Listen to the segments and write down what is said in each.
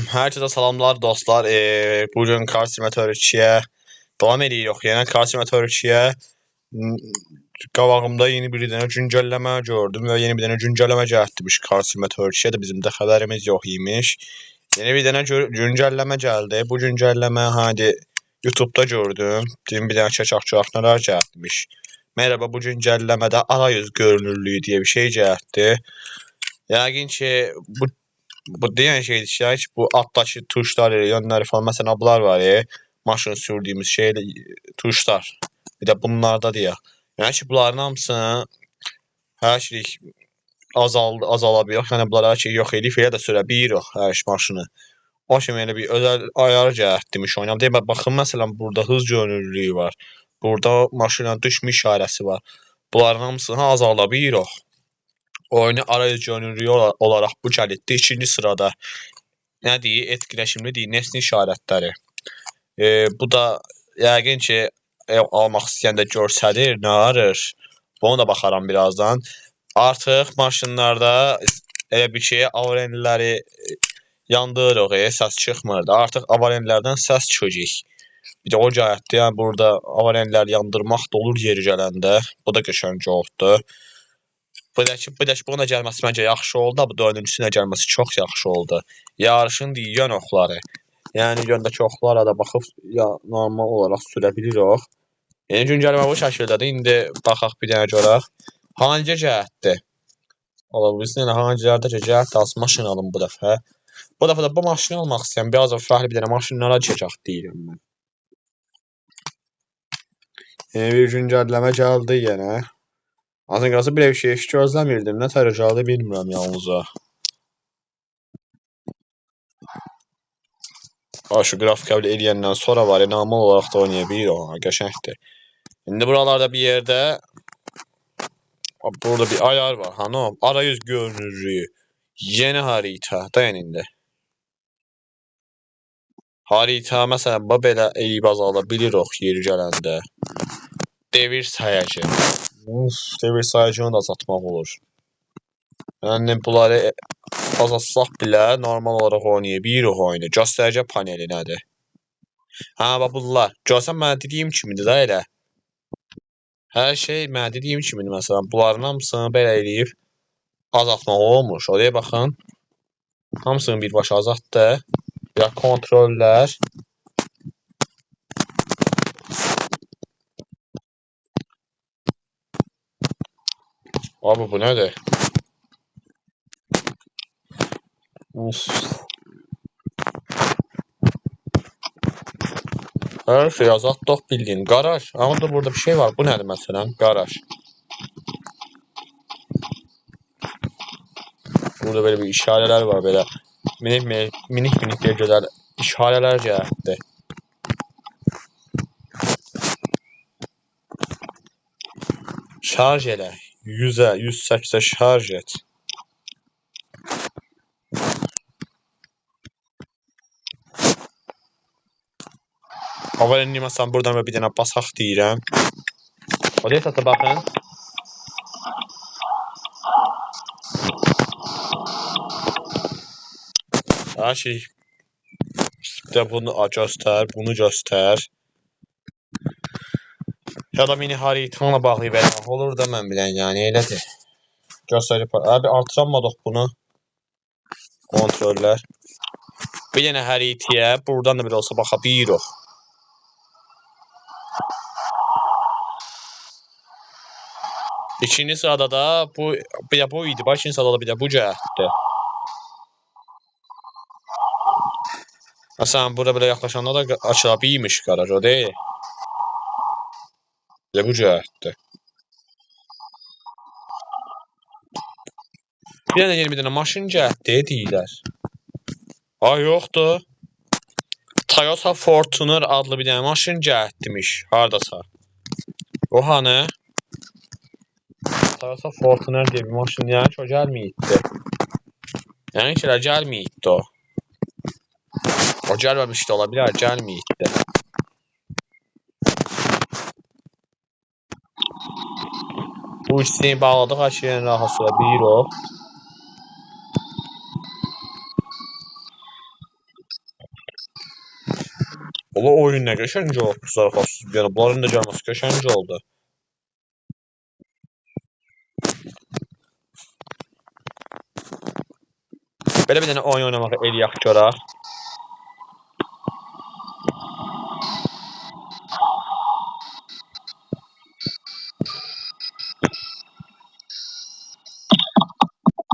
Herkese salamlar dostlar. Bugün Car Simulator 2'ye devam ediyoruz. Yine Car Simulator 2'ye qabağımda yeni bir dənə güncəlləmə gördüm və yeni bir dənə güncəlləmə gəlmiş Car Simulator 2'ye də bizim də xəbərimiz yox imiş. Yeni bir dənə güncəlləmə gəldi. Bu güncəlləmə hadi YouTube'da gördüm. Dedim bir dənə çəkək nələr gəlmiş. Merhaba, bu güncelləmədə arayüz görünürlüğü diye bir şey gəldi. Yəqin ki bu diyen şeydi ki, bu altdakı tuşlar, yönləri falan, mesela bunlar var ya, maşın sürdüğümüz şeydə tuşlar. Bir də bunlarda deyək. Yəni ki, bunların hamısını hər şey azala bilirik. Yəni bunlara ki, yox edib elə də sürə bilirik hər maşını. O kimi elə bir özəl ayarı gələtdirmiş oynam. Deyək, baxın məsələn burada hız görünürlüyü var. Burada maşının düşmə işarəsi var. Bunların hamısını azala bilirik. Oyunu arayüz görünürlüyü olarak bu gəlitdə ikinci sırada. Nə deyir? Etkiləşimli deyir. Nesne işarətləri. Bu da yəqin ki almaq istəyəndə görsədir, nə arır? Bunu da baxaram birazdan. Artıq maşınlarda elə bir şey avarenləri yandırırıq, səs çıxmırdı. Artıq avarenlərdən səs çıxacaq. Bir də o gələtdir. Yəni burada avarenlər yandırmaq da olur yeri gələndə. Bu da qəşəng oldu. Bu da buna gəlməsi məncə yaxşı oldu. Bu dördüncüsünə gəlməsi çox yaxşı oldu. Yarışın yön oxları. Yəni yöndəki oxlara da baxıb ya normal olaraq sürə bilirik. Yeni güncəlləmə bu şəkildədir. İndi baxaq bir dənə görək. Hangi cəhətdir? Ola bilsin hangilərdə cəhət az maşın alım bu dəfə. Bu dəfə də bu maşını almaq istəyirəm. Biraz da fərqli bir dənə maşınlara çəkək deyirəm mən. Yeni bir güncəlləmə gəldi yenə. Azınqası bir şey hiç gözləmirdim. Nə tərəcəli bilmirəm yalnız. Şu qrafik qəbul eləyəndən sonra var ya, normal olaraq da oynayabilir. Qəşəngdir. İndi buralarda bir yerdə burada bir ayar var. Hanım, arayüz görünürlüyü. Yeni harita. Dayan indi. Harita məsələn bu belə eləyib azalda bilirik yeri gələndə. Devir sayacı. Devir sayacını da azaltmaq olur. Yəni bunları azaltsaq bilə normal olaraq oynayabilirik oyunu. Göstəricə paneli nədir? Ha, bax bunlar. Görsən mənə dediyim kimidir da elə. Hər şey mənə dediyim kimidir. Məsələn, bunların hamısını belə eləyib azaltmaq olmuş. Oraya baxın. Hamısını birbaşa azaltdı. Ya kontrollər. Abi bu nədir? Her şey azaltdıq bildiğin. Garaj. Ama da burada bir şey var. Bu nədir məsələn? Garaj. Burada böyle bir işareler var böyle. Minik bir gözəl işareler gəldi. Şarj elə. 100'ə, 108'ə şarj et. Avarenli məsələn buradan bir dənə basaq deyirəm. Oraya satı baxın. Her şey de bunu göstər, bunu göstər. Ya da mini haritanla bağlı vermək olur da mən bilən, yəni elədir. Göstərib. Abi artıramadıq bunu. Kontrollər. Bir dənə haritaya buradan da bir olsa baxa bilirik. İkinci sırada da bir də bu idi. İkinci sırada da bir də bu cəhətdir. Məsələn, burada belə yaxlaşanda da açıla bilmiş qaraj, o deyil. Bir də bu cəhətdir. Bir dənə yeni bir dənə maşın cəhətdir deyirlər. Ay yoxdur. Toyota Fortuner adlı bir dənə maşın cəhətdirmiş. Hardasa. O hanı? Toyota Fortuner diye bir maşın, yəni ki o gəlməyibdi. Yəni ki gəlməyibdi o. O gəlməmişdi, ola bilər, gəlməyibdi. Bu ikisini bağladıq, hər şeyin rahat sülə bilirik. Ola oyun nə qəşəng oldu zarafatsız bir yana. Bunların da gəlməsi qəşəng oldu. Belə bir dənə oyun oynamağı eləyək görək.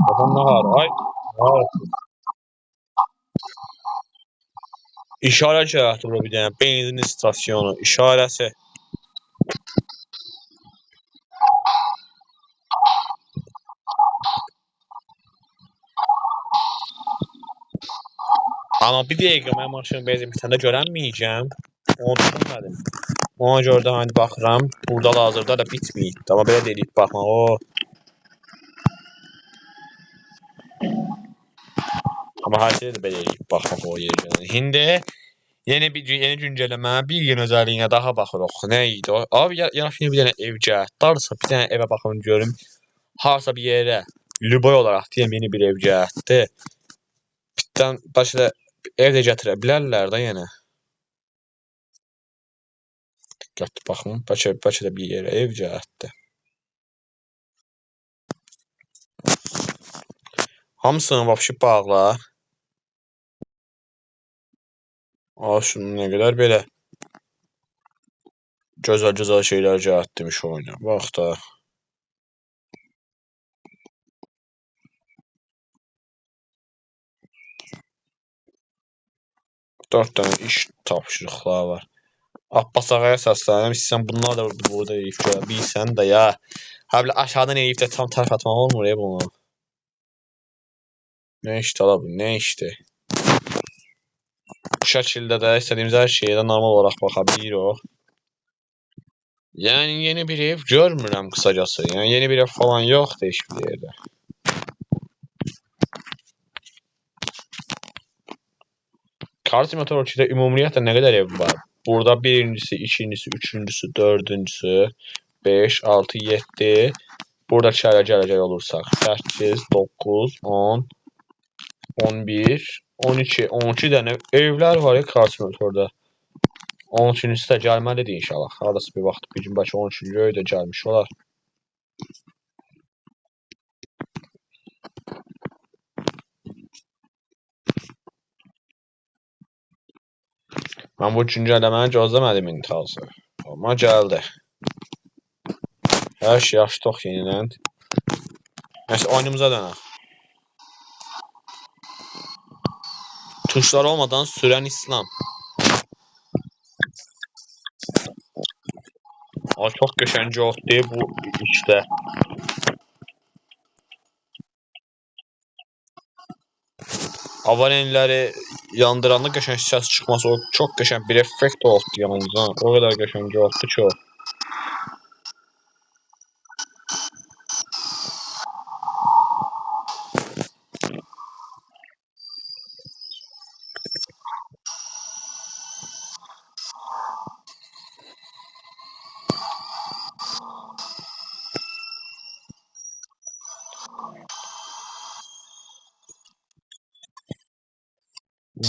Baxın nə var? Ay. Ay. İşarə cəhəti bu bir dənə benzin istasyonu işarəsi. Amma bir dəqiqə mən maşının benzin bitəndə görənməyəcəm. Onu düşünmədim. Ona görə də hani baxıram, burada hazırda da bitməyib. Amma belə deyib baxma, o. Amma hər şeydə də belə deyib baxmaq o yerə. İndi yeni güncəlləmə, bir gün özəliyinə daha baxırıq. Nə idi o? Abi yaxşı bir dənə ev gətir. Darsa bir dənə evə baxım görüm. Harsa bir yerə lüboy olaraq deyəm yeni bir ev gətir. Bitdən başqa da ev də gətirə bilərlər də yenə. Diqqətli baxın, bəlkə də bir yerə ev gətir. Hamısını vəbşi bağla. Şunun nə qədər belə gözəl şeylər gətirmiş oyuna. Bax da. Dörd dənə iş tapşırıqları var. Abbas ağaya səslənirəm. İstəyirsən bunlar da burada eləyib görə bilsən də ya. Hə bilə aşağıdan eləyib də tam tərəf atmaq olmur ya bunu. Nə işdir ala bu? Nə işdir? Bu şəkildə də istədiyimiz hər şeyə normal olaraq baxa bilirik. Yəni yeni bir ev görmürəm qısacası. Yəni yeni bir ev falan yoxdur heç bir yerdə. Car Simulator 2-də ümumiyyətlə nə qədər ev var? Burada birincisi, ikincisi, üçüncüsü, dördüncüsü, 5, 6, 7. Burada gələcək olursaq 8, 9, 10, 11, 12, 12 dənə evlər var ya Car Simulatorda. 13-cüsü də gəlməlidir inşallah. Hardasa bir vaxt bir gün bəlkə 13-cü də gəlmiş olar. Mən bu güncəlləməni gözləmədim intihası. Amma gəldi. Hər şey açdıq yenidən. Nəysə oyunumuza dönək. Tuşlar olmadan sürən İslam. Çox qəşəng oldu bu işdə. Avalenləri yandıranda qəşəng səs çıxması o çox qəşəng bir effekt oldu yalnız. O qədər qəşəng oldu ki o.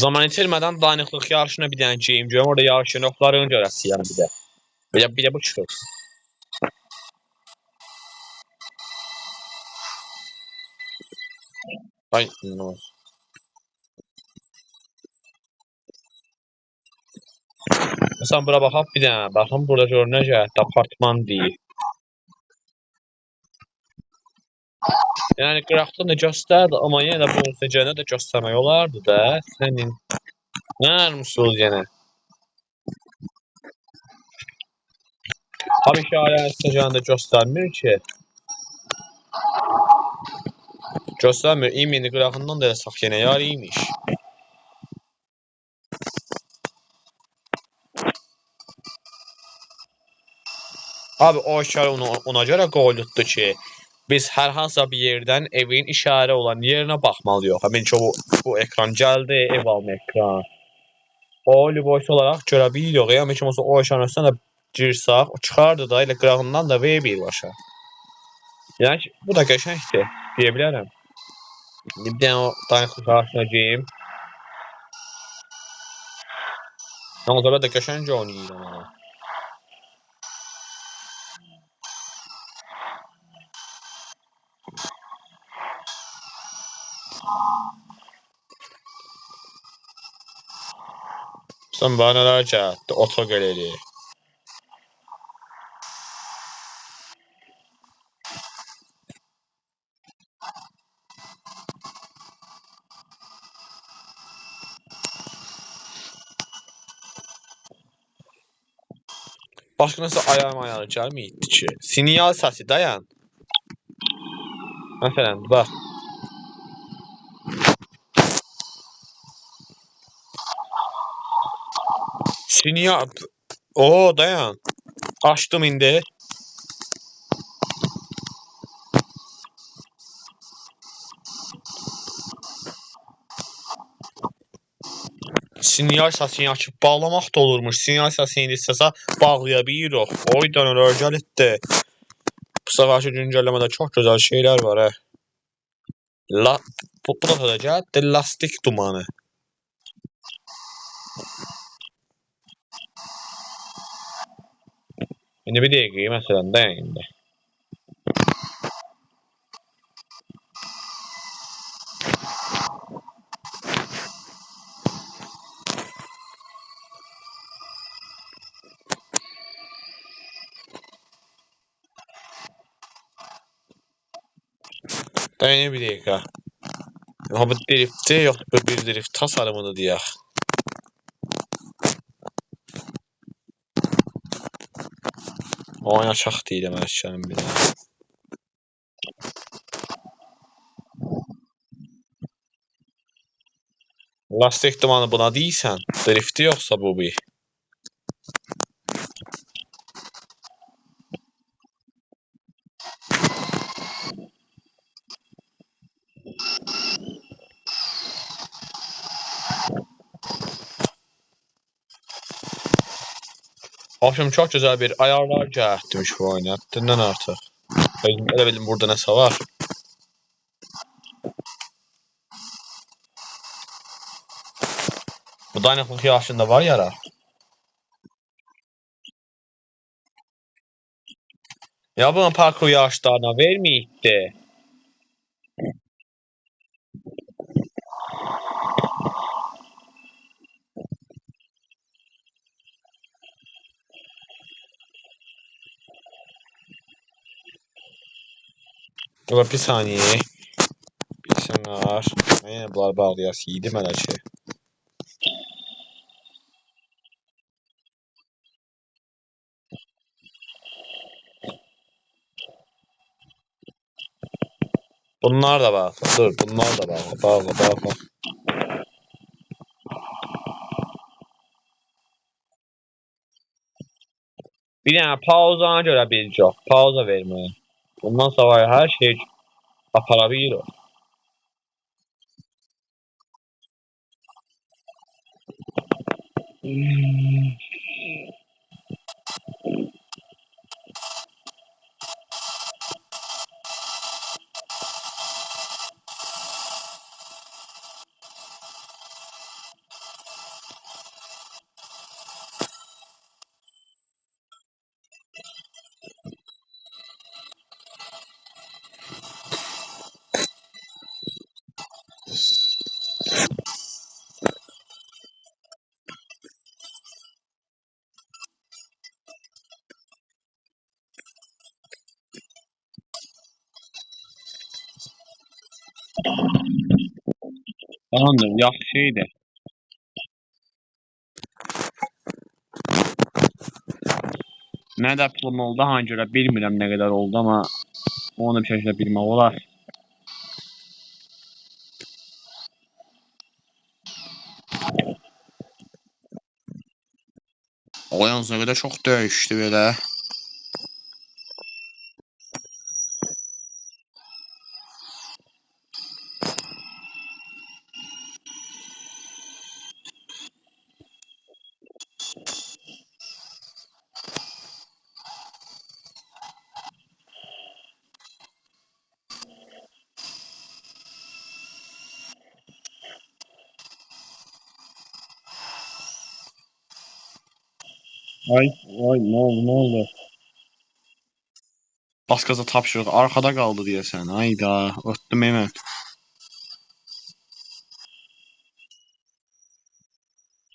Zaman itirmədən dayanıqlıq yarışına bir dənə geyim görüm. Orada yarış yoxlarını görəsiyəm bir də. Bir də bu çıxır. Ay, Məsələn bura baxaq bir dənə. Baxın burada görünəcək apartman deyil. Yəni qıraqdan da göstərdi, amma yenə də bu necə də göstərmək olardı da. Sənin nə armısınız yenə? Abi işarə istəyəndə göstərmir ki. Göstərmir. İmini qırağından da eləsək yenə yar imiş. Abi o işarə ona görə qoyulubdu ki, biz hər hansısa bir yerdən evin işarə olan yerinə baxmalıyıq. Həmin ki bu ekran gəldi, ev alma ekran. O lüboysi olaraq görə bilirik. Həmin ki o işarəsindən də girsək, o çıxardı da elə qırağından da V1 başa. Yəni ki, bu da qəşəngdir, deyə bilərəm. Bir dənə o dayanıqlıq qarşısına geyim. Nazara da qəşəng oynayır amma. Sən bana nələr gəldi, oto gələri. Başqa nəsə ayar gəlməyibdi ki. Sinyal səsi dayan. Məsələn, bax. Sinyal. Oo, dayan. Açdım indi. Sinyal səsini açıb bağlamaq da olurmuş. Sinyal səsini istəsə bağlaya bilirik. Oy dönər gəlitdi. Bu səfərki güncəlləmədə çox gözəl şeylər var hə. Bu da gəldi. Lastik dumanı. İndi bir dəqiqə məsələn dayan indi. Dayan bir dəqiqə. Ha bu driftdir, yoxsa bu bir drift tasarımıdır deyək. Oyun açaq deyirəm əşkərim bir də. Lastik dumanı buna deyirsən? Driftdir yoxsa bu bir? Abşım çox gözəl bir ayarlar gələtdirmiş bu oyuna. Həddindən artıq. Elə bildim burada nəsə var. Bu dayanıqlıq yağışında var yara. Ya bunun parkur yağışlarına verməyibdi. Dur bir saniye. Bilsinler. Ben yine bunları bağlayasıydım hələ ki. Bunlar da bağlı. Dur bunlar da bağlı. Bağlı. Bir dənə pauzana görə biləcək. Pauza verməyə. Bundan sonra hər şey apara bilir. Tamamdır, yaxşı idi. Nə də pulum oldu, hangi görə bilmirəm nə qədər oldu, amma onu bir şəkildə bilmək olar. O yalnız nə qədər çox döyüşdü belə. Ay, ay, ne oldu? Baskaza tapşırıq arkada qaldı deyəsən. Ayda, ötdüm hemen.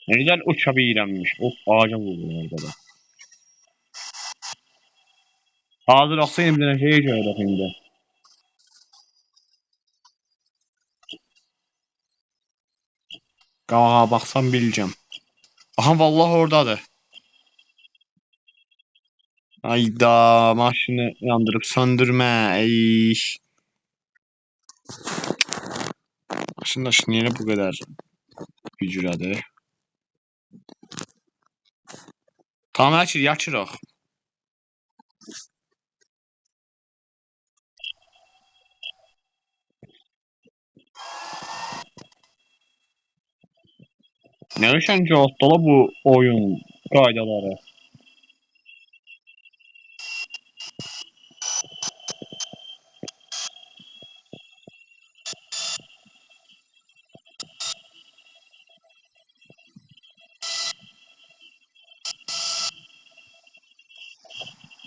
Neden uça bilirmiş? Of, ağaca vurdum orada da. Hazır olsaydım bir dənə şeyə görə indi. Qabağa baxsam biləcəm. Aha, vallahi oradadır. Ayda, maşını yandırıb söndürmə. Ey. Maşın da niyə bu qədər güclədir? Tamam, Əkir, yaxşırıq. Nə üçün cavabdala bu oyun qaydaları?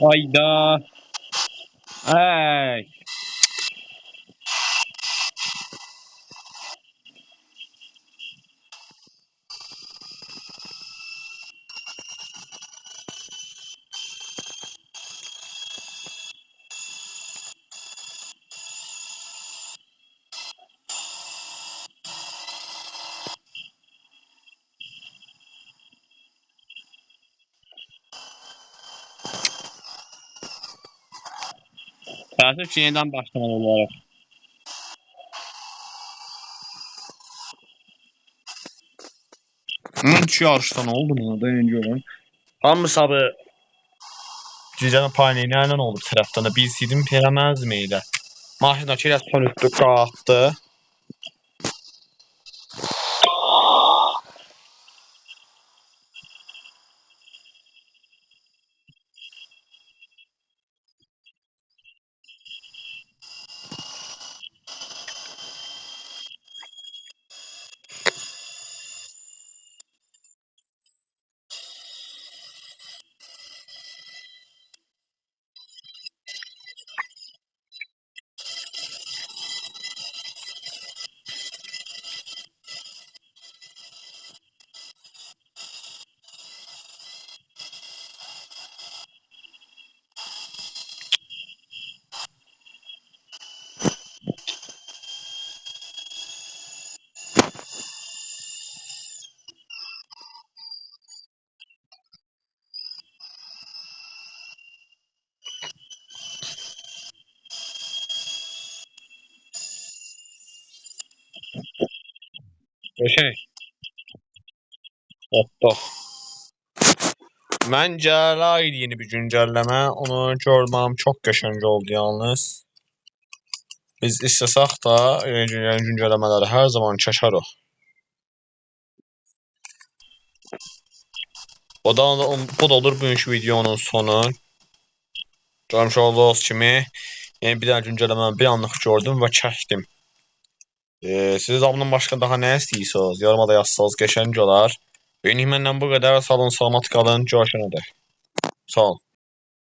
Ayda. Ey. Təəssüf ki, yenidən başlamalı olaraq. Şu yarışdan oldu mu? Dayanıcı olan. Hamısı abi Cüzdanın panelerden oldu bir taraftan da. Bilseydim veremez miydi? Maşındakı ilə sönüktü, qalxdı. Şey, hoppa. Məncə layiq yeni bir güncəlləmə. Onu görməm çox qəşəng oldu yalnız. Biz istəsək də yeni güncəlləmələri hər zaman çəkərik. Bu da olur bugünkü videonun sonu. Görmüş olduğunuz kimi yeni bir dənə güncəlləməni bir anlıq gördüm və çəkdim. Siz bundan başqa daha nə istəyirsiniz? Yoruma da yazsanız qəşəng olar. Benim məndən bu qədər. Sağ olun, salamat qalın. Görüşənədək. Sağ olun.